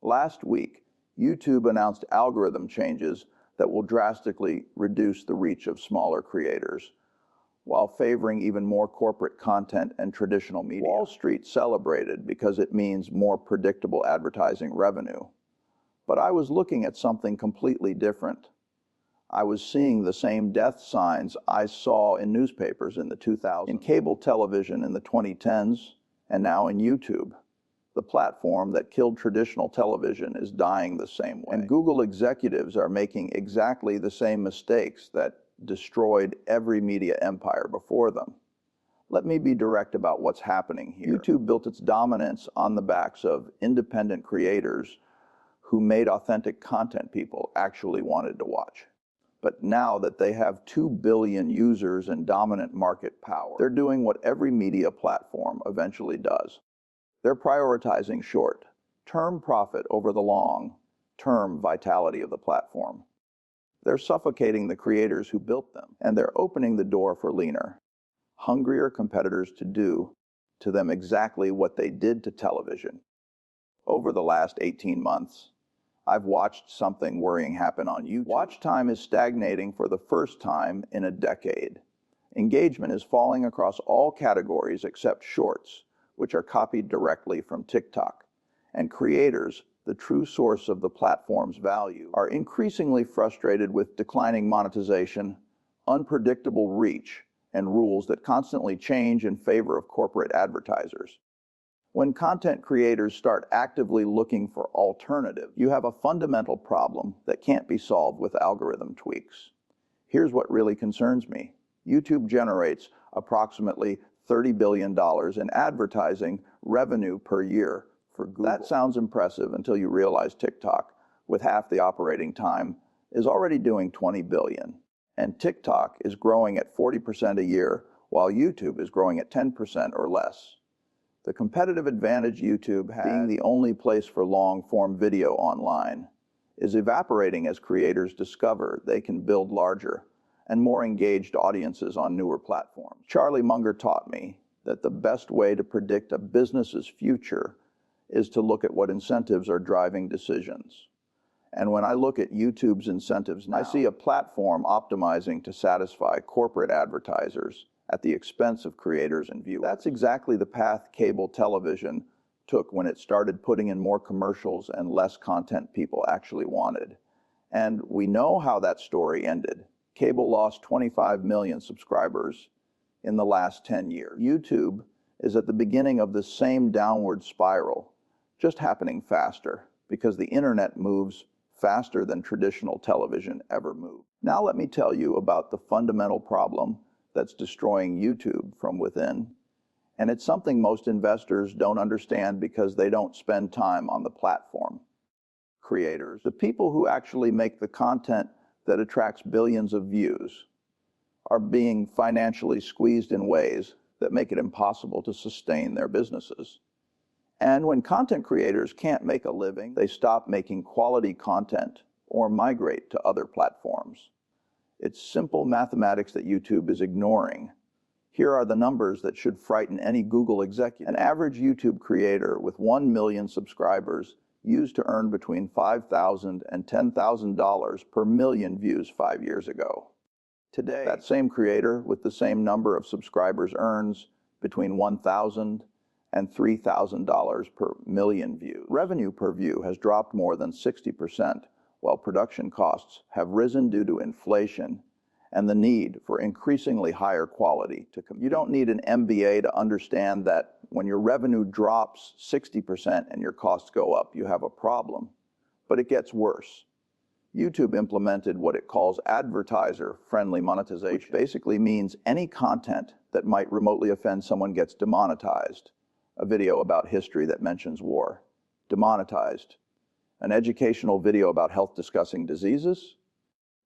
Last week, YouTube announced algorithm changes that will drastically reduce the reach of smaller creators, while favoring even more corporate content and traditional media. Wall Street celebrated because it means more predictable advertising revenue. But I was looking at something completely different. I was seeing the same death signs I saw in newspapers in the 2000s, in cable television in the 2010s, and now in YouTube. The platform that killed traditional television is dying the same way. And Google executives are making exactly the same mistakes that destroyed every media empire before them. Let me be direct about what's happening here. YouTube built its dominance on the backs of independent creators who made authentic content people actually wanted to watch. But now that they have 2 billion users and dominant market power, they're doing what every media platform eventually does. They're prioritizing short-term profit over the long-term vitality of the platform. They're suffocating the creators who built them, and they're opening the door for leaner, hungrier competitors to do to them exactly what they did to television. Over the last 18 months, I've watched something worrying happen on YouTube. Watch time is stagnating for the first time in a decade. Engagement is falling across all categories except shorts, which are copied directly from TikTok. And creators, the true source of the platform's value, are increasingly frustrated with declining monetization, unpredictable reach, and rules that constantly change in favor of corporate advertisers. When content creators start actively looking for alternatives, you have a fundamental problem that can't be solved with algorithm tweaks. Here's what really concerns me. YouTube generates approximately $30 billion in advertising revenue per year for Google. That sounds impressive until you realize TikTok, with half the operating time, is already doing $20 billion. And TikTok is growing at 40% a year, while YouTube is growing at 10% or less. The competitive advantage YouTube has, being the only place for long-form video online, is evaporating as creators discover they can build larger and more engaged audiences on newer platforms. Charlie Munger taught me that the best way to predict a business's future is to look at what incentives are driving decisions. And when I look at YouTube's incentives now, I see a platform optimizing to satisfy corporate advertisers at the expense of creators and viewers. That's exactly the path cable television took when it started putting in more commercials and less content people actually wanted. And we know how that story ended. Cable lost 25 million subscribers in the last 10 years. YouTube is at the beginning of the same downward spiral, just happening faster, because the internet moves faster than traditional television ever moved. Now let me tell you about the fundamental problem that's destroying YouTube from within. And it's something most investors don't understand because they don't spend time on the platform. Creators, the people who actually make the content that attracts billions of views, are being financially squeezed in ways that make it impossible to sustain their businesses. And when content creators can't make a living, they stop making quality content or migrate to other platforms. It's simple mathematics that YouTube is ignoring. Here are the numbers that should frighten any Google executive. An average YouTube creator with 1 million subscribers used to earn between $5,000 and $10,000 per million views 5 years ago. Today, that same creator with the same number of subscribers earns between $1,000 and $3,000 per million views. Revenue per view has dropped more than 60%, while production costs have risen due to inflation and the need for increasingly higher quality to compete. You don't need an MBA to understand that when your revenue drops 60% and your costs go up, you have a problem. But it gets worse. YouTube implemented what it calls advertiser-friendly monetization, which basically means any content that might remotely offend someone gets demonetized. A video about history that mentions war, demonetized. An educational video about health discussing diseases,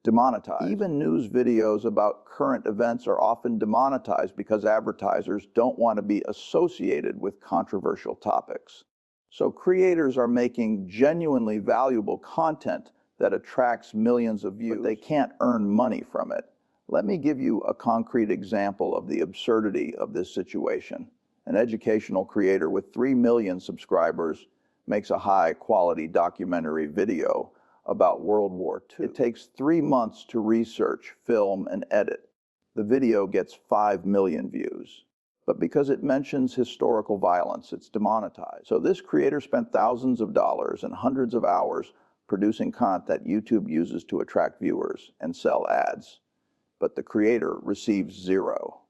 demonetized. Even news videos about current events are often demonetized because advertisers don't want to be associated with controversial topics. So creators are making genuinely valuable content that attracts millions of views, but they can't earn money from it. Let me give you a concrete example of the absurdity of this situation. An educational creator with 3 million subscribers makes a high-quality documentary video about World War II. It takes 3 months to research, film, and edit. The video gets 5 million views. But because it mentions historical violence, it's demonetized. So this creator spent thousands of dollars and hundreds of hours producing content that YouTube uses to attract viewers and sell ads. But the creator receives zero.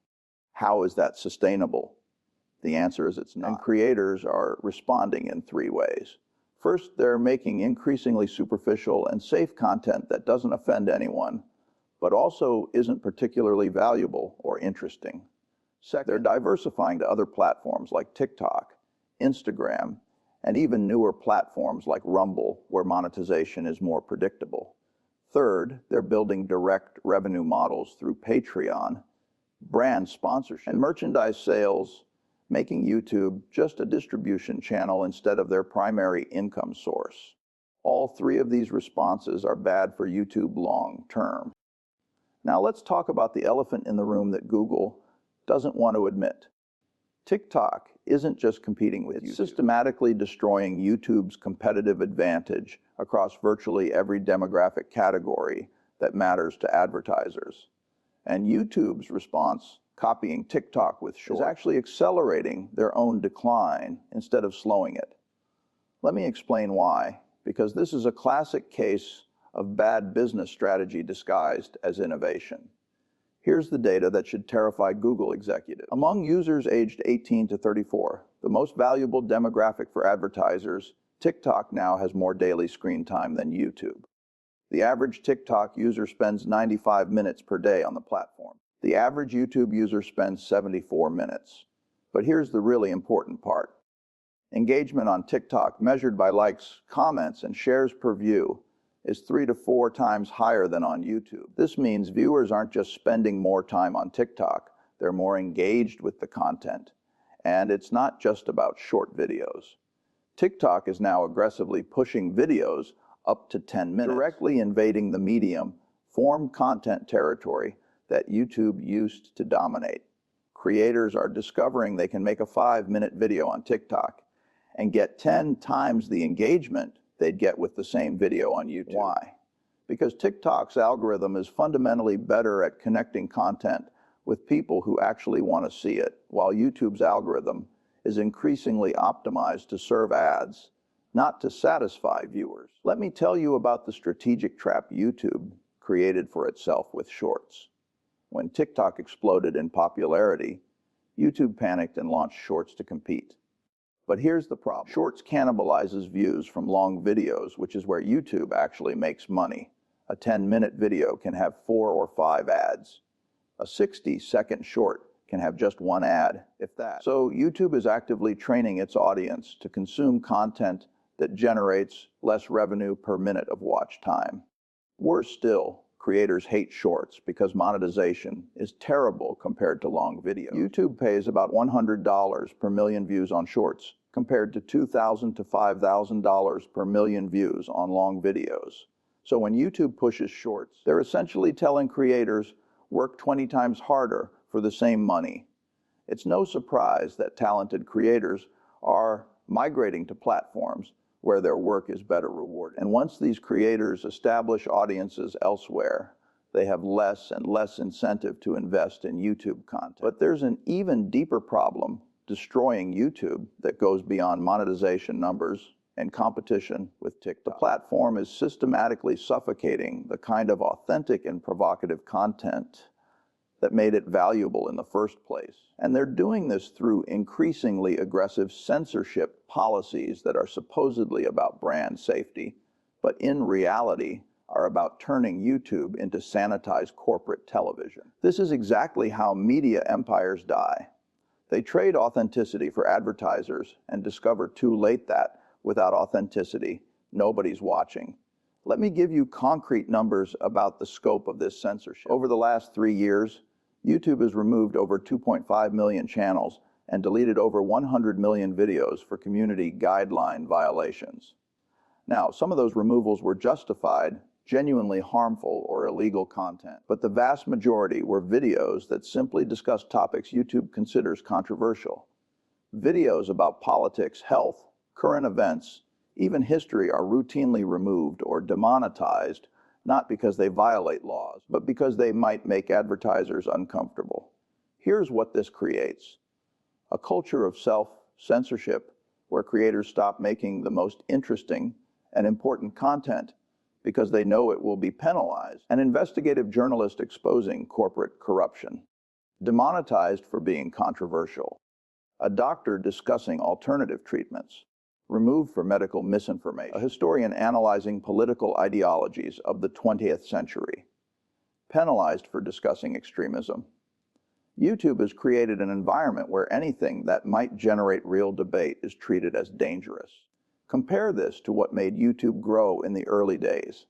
How is that sustainable? The answer is it's not. And creators are responding in 3 ways. First, they're making increasingly superficial and safe content that doesn't offend anyone, but also isn't particularly valuable or interesting. Second, they're diversifying to other platforms like TikTok, Instagram, and even newer platforms like Rumble, where monetization is more predictable. Third, they're building direct revenue models through Patreon, brand sponsorship, and merchandise sales, making YouTube just a distribution channel instead of their primary income source. All 3 of these responses are bad for YouTube long term. Now let's talk about the elephant in the room that Google doesn't want to admit. TikTok isn't just competing with YouTube. It's systematically destroying YouTube's competitive advantage across virtually every demographic category that matters to advertisers. And YouTube's response, copying TikTok with Shorts, is actually accelerating their own decline instead of slowing it. Let me explain why, because this is a classic case of bad business strategy disguised as innovation. Here's the data that should terrify Google executives. Among users aged 18 to 34, the most valuable demographic for advertisers, TikTok now has more daily screen time than YouTube. The average TikTok user spends 95 minutes per day on the platform. The average YouTube user spends 74 minutes. But here's the really important part. Engagement on TikTok, measured by likes, comments, and shares per view, is 3 to 4 times higher than on YouTube. This means viewers aren't just spending more time on TikTok, they're more engaged with the content. And it's not just about short videos. TikTok is now aggressively pushing videos up to 10 minutes, directly invading the medium, form content territory that YouTube used to dominate. Creators are discovering they can make a 5-minute video on TikTok and get 10 times the engagement they'd get with the same video on YouTube. Why? Because TikTok's algorithm is fundamentally better at connecting content with people who actually want to see it, while YouTube's algorithm is increasingly optimized to serve ads, not to satisfy viewers. Let me tell you about the strategic trap YouTube created for itself with Shorts. When TikTok exploded in popularity, YouTube panicked and launched Shorts to compete. But here's the problem. Shorts cannibalizes views from long videos, which is where YouTube actually makes money. A 10-minute video can have 4 or 5 ads. A 60-second short can have just 1 ad, if that. So YouTube is actively training its audience to consume content that generates less revenue per minute of watch time. Worse still, creators hate Shorts because monetization is terrible compared to long videos. YouTube pays about $100 per million views on Shorts, compared to $2,000 to $5,000 per million views on long videos. So when YouTube pushes Shorts, they're essentially telling creators, work 20 times harder for the same money. It's no surprise that talented creators are migrating to platforms where their work is better rewarded. And once these creators establish audiences elsewhere, they have less and less incentive to invest in YouTube content. But there's an even deeper problem destroying YouTube that goes beyond monetization numbers and competition with TikTok. The platform is systematically suffocating the kind of authentic and provocative content that made it valuable in the first place. And they're doing this through increasingly aggressive censorship policies that are supposedly about brand safety, but in reality are about turning YouTube into sanitized corporate television. This is exactly how media empires die. They trade authenticity for advertisers and discover too late that, without authenticity, nobody's watching. Let me give you concrete numbers about the scope of this censorship. Over the last 3 years, YouTube has removed over 2.5 million channels and deleted over 100 million videos for community guideline violations. Now, some of those removals were justified, genuinely harmful or illegal content, but the vast majority were videos that simply discussed topics YouTube considers controversial. Videos about politics, health, current events, even history, are routinely removed or demonetized, not because they violate laws, but because they might make advertisers uncomfortable. Here's what this creates: a culture of self-censorship where creators stop making the most interesting and important content because they know it will be penalized. An investigative journalist exposing corporate corruption, demonetized for being controversial. A doctor discussing alternative treatments, removed for medical misinformation. A historian analyzing political ideologies of the 20th century, penalized for discussing extremism. YouTube has created an environment where anything that might generate real debate is treated as dangerous. Compare this to what made YouTube grow in the early days.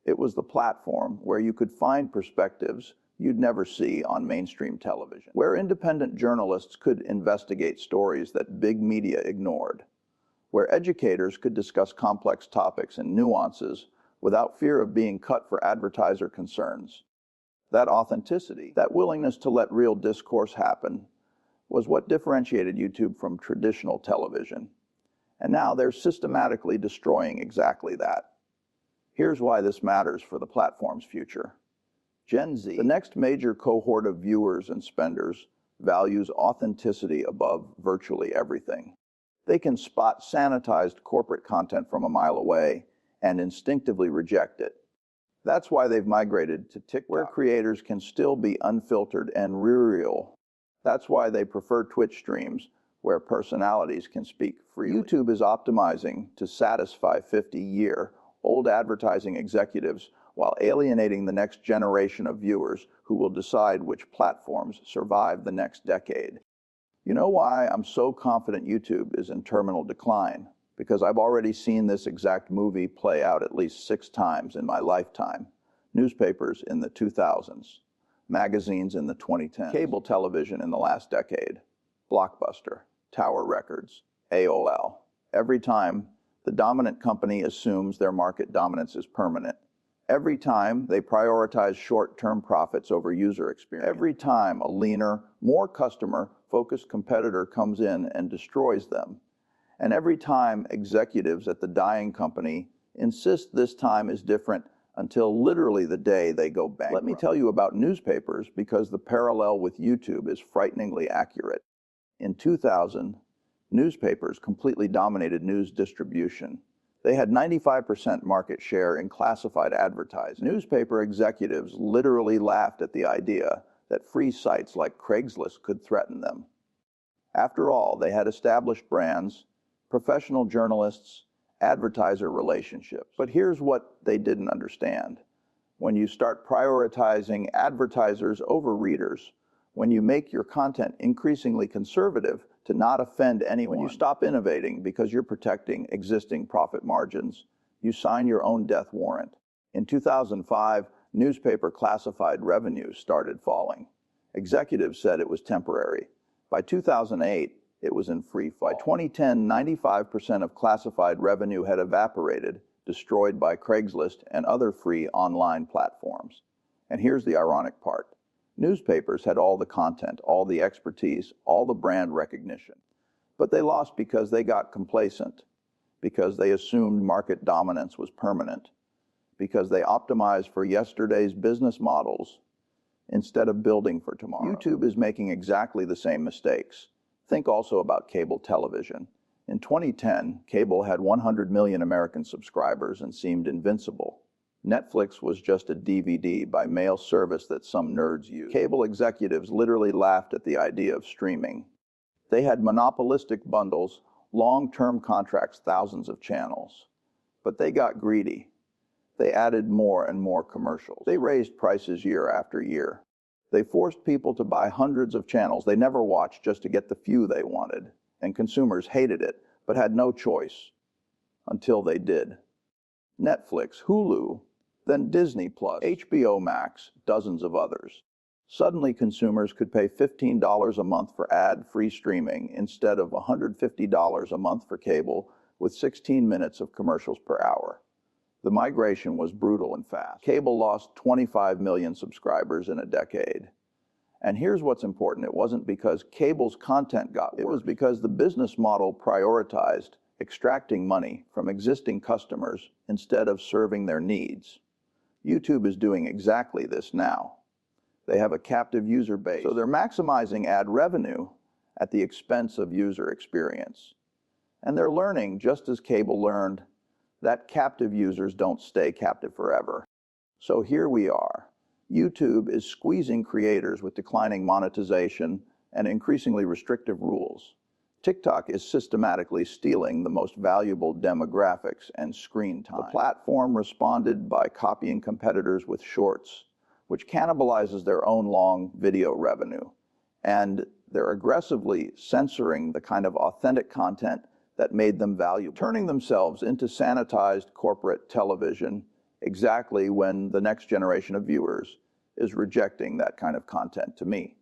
It was the platform where you could find perspectives you'd never see on mainstream television, where independent journalists could investigate stories that big media ignored, where educators could discuss complex topics and nuances without fear of being cut for advertiser concerns. That authenticity, that willingness to let real discourse happen, was what differentiated YouTube from traditional television. And now they're systematically destroying exactly that. Here's why this matters for the platform's future. Gen Z, the next major cohort of viewers and spenders, values authenticity above virtually everything. They can spot sanitized corporate content from a mile away and instinctively reject it. That's why they've migrated to TikTok, where creators can still be unfiltered and real. That's why they prefer Twitch streams, where personalities can speak freely. YouTube is optimizing to satisfy 50-year-old advertising executives while alienating the next generation of viewers who will decide which platforms survive the next decade. You know why I'm so confident YouTube is in terminal decline? Because I've already seen this exact movie play out at least 6 times in my lifetime. Newspapers in the 2000s, magazines in the 2010s, cable television in the last decade, Blockbuster, Tower Records, AOL. Every time, the dominant company assumes their market dominance is permanent. Every time, they prioritize short-term profits over user experience. Every time a leaner, more customer-focused competitor comes in and destroys them. And every time executives at the dying company insist this time is different until literally the day they go bankrupt. Let me tell you about newspapers, because the parallel with YouTube is frighteningly accurate. In 2000, newspapers completely dominated news distribution. They had 95% market share in classified advertising. Newspaper executives literally laughed at the idea that free sites like Craigslist could threaten them. After all, they had established brands, professional journalists, advertiser relationships. But here's what they didn't understand. When you start prioritizing advertisers over readers, when you make your content increasingly conservative to not offend anyone, when you stop innovating because you're protecting existing profit margins, you sign your own death warrant. In 2005, newspaper classified revenues started falling. Executives said it was temporary. By 2008, it was in free fall. By 2010, 95% of classified revenue had evaporated, destroyed by Craigslist and other free online platforms. And here's the ironic part. Newspapers had all the content, all the expertise, all the brand recognition. But they lost because they got complacent, because they assumed market dominance was permanent, because they optimized for yesterday's business models instead of building for tomorrow. YouTube is making exactly the same mistakes. Think also about cable television. In 2010, cable had 100 million American subscribers and seemed invincible. Netflix was just a DVD by mail service that some nerds used. Cable executives literally laughed at the idea of streaming. They had monopolistic bundles, long-term contracts, thousands of channels. But they got greedy. They added more and more commercials. They raised prices year after year. They forced people to buy hundreds of channels they never watched just to get the few they wanted. And consumers hated it, but had no choice. Until they did. Netflix, Hulu, then Disney+, HBO Max, dozens of others. Suddenly consumers could pay $15 a month for ad-free streaming instead of $150 a month for cable, with 16 minutes of commercials per hour. The migration was brutal and fast. Cable lost 25 million subscribers in a decade. And here's what's important. It wasn't because cable's content got worse. It was because the business model prioritized extracting money from existing customers instead of serving their needs. YouTube is doing exactly this now. They have a captive user base, so they're maximizing ad revenue at the expense of user experience. And they're learning, just as cable learned, that captive users don't stay captive forever. So here we are. YouTube is squeezing creators with declining monetization and increasingly restrictive rules. TikTok is systematically stealing the most valuable demographics and screen time. The platform responded by copying competitors with shorts, which cannibalizes their own long video revenue. And they're aggressively censoring the kind of authentic content that made them valuable, turning themselves into sanitized corporate television exactly when the next generation of viewers is rejecting that kind of content to me.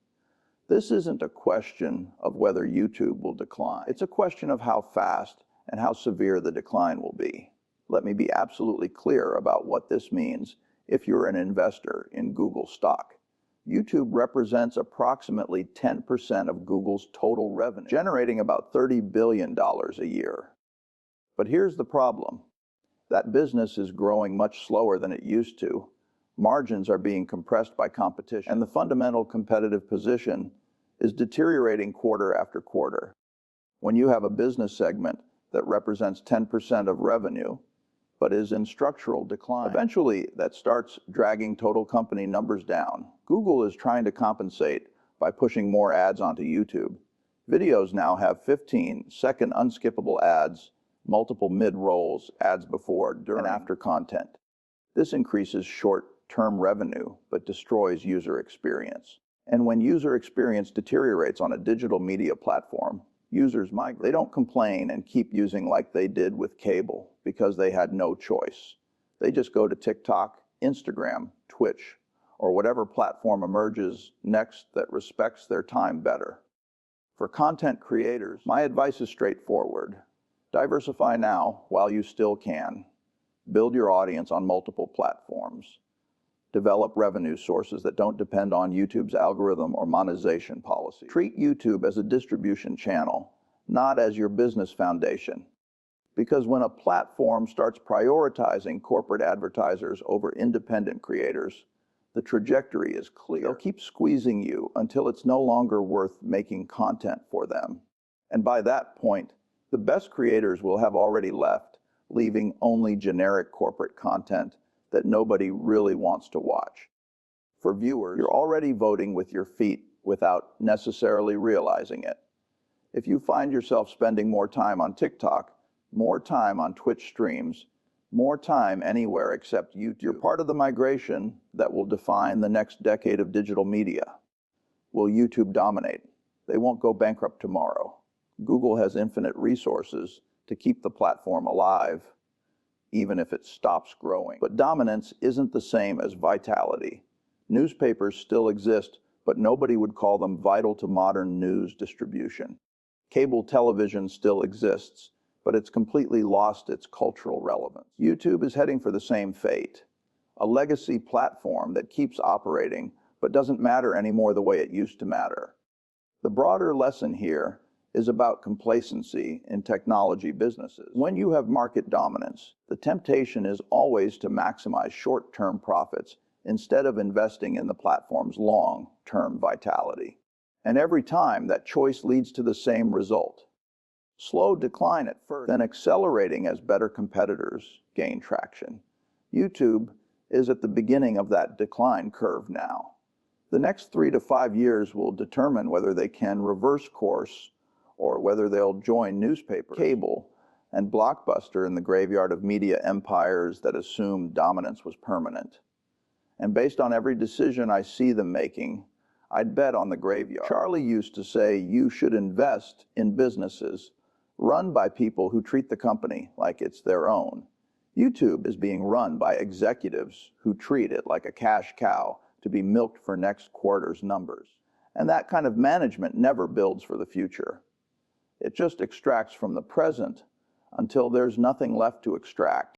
This isn't a question of whether YouTube will decline. It's a question of how fast and how severe the decline will be. Let me be absolutely clear about what this means if you're an investor in Google stock. YouTube represents approximately 10% of Google's total revenue, generating about $30 billion a year. But here's the problem. That business is growing much slower than it used to. Margins are being compressed by competition, and the fundamental competitive position is deteriorating quarter after quarter. When you have a business segment that represents 10% of revenue, but is in structural decline, eventually that starts dragging total company numbers down. Google is trying to compensate by pushing more ads onto YouTube. Videos now have 15-second unskippable ads, multiple mid-rolls, ads before, during, and after content. This increases short-term revenue, but destroys user experience. And when user experience deteriorates on a digital media platform, users migrate. They don't complain and keep using like they did with cable because they had no choice. They just go to TikTok, Instagram, Twitch, or whatever platform emerges next that respects their time better. For content creators, my advice is straightforward. Diversify now while you still can. Build your audience on multiple platforms. Develop revenue sources that don't depend on YouTube's algorithm or monetization policy. Treat YouTube as a distribution channel, not as your business foundation. Because when a platform starts prioritizing corporate advertisers over independent creators, the trajectory is clear. They'll keep squeezing you until it's no longer worth making content for them. And by that point, the best creators will have already left, leaving only generic corporate content that nobody really wants to watch. For viewers, you're already voting with your feet without necessarily realizing it. If you find yourself spending more time on TikTok, more time on Twitch streams, more time anywhere except YouTube, you're part of the migration that will define the next decade of digital media. Will YouTube dominate? They won't go bankrupt tomorrow. Google has infinite resources to keep the platform alive, even if it stops growing. But dominance isn't the same as vitality. Newspapers still exist, but nobody would call them vital to modern news distribution. Cable television still exists, but it's completely lost its cultural relevance. YouTube is heading for the same fate. A legacy platform that keeps operating, but doesn't matter anymore the way it used to matter. The broader lesson here is about complacency in technology businesses. When you have market dominance, the temptation is always to maximize short-term profits instead of investing in the platform's long-term vitality. And every time, that choice leads to the same result. Slow decline at first, then accelerating as better competitors gain traction. YouTube is at the beginning of that decline curve now. The next 3 to 5 years will determine whether they can reverse course or whether they'll join newspapers, cable, and Blockbuster in the graveyard of media empires that assumed dominance was permanent. And based on every decision I see them making, I'd bet on the graveyard. Charlie used to say you should invest in businesses run by people who treat the company like it's their own. YouTube is being run by executives who treat it like a cash cow to be milked for next quarter's numbers. And that kind of management never builds for the future. It just extracts from the present until there's nothing left to extract.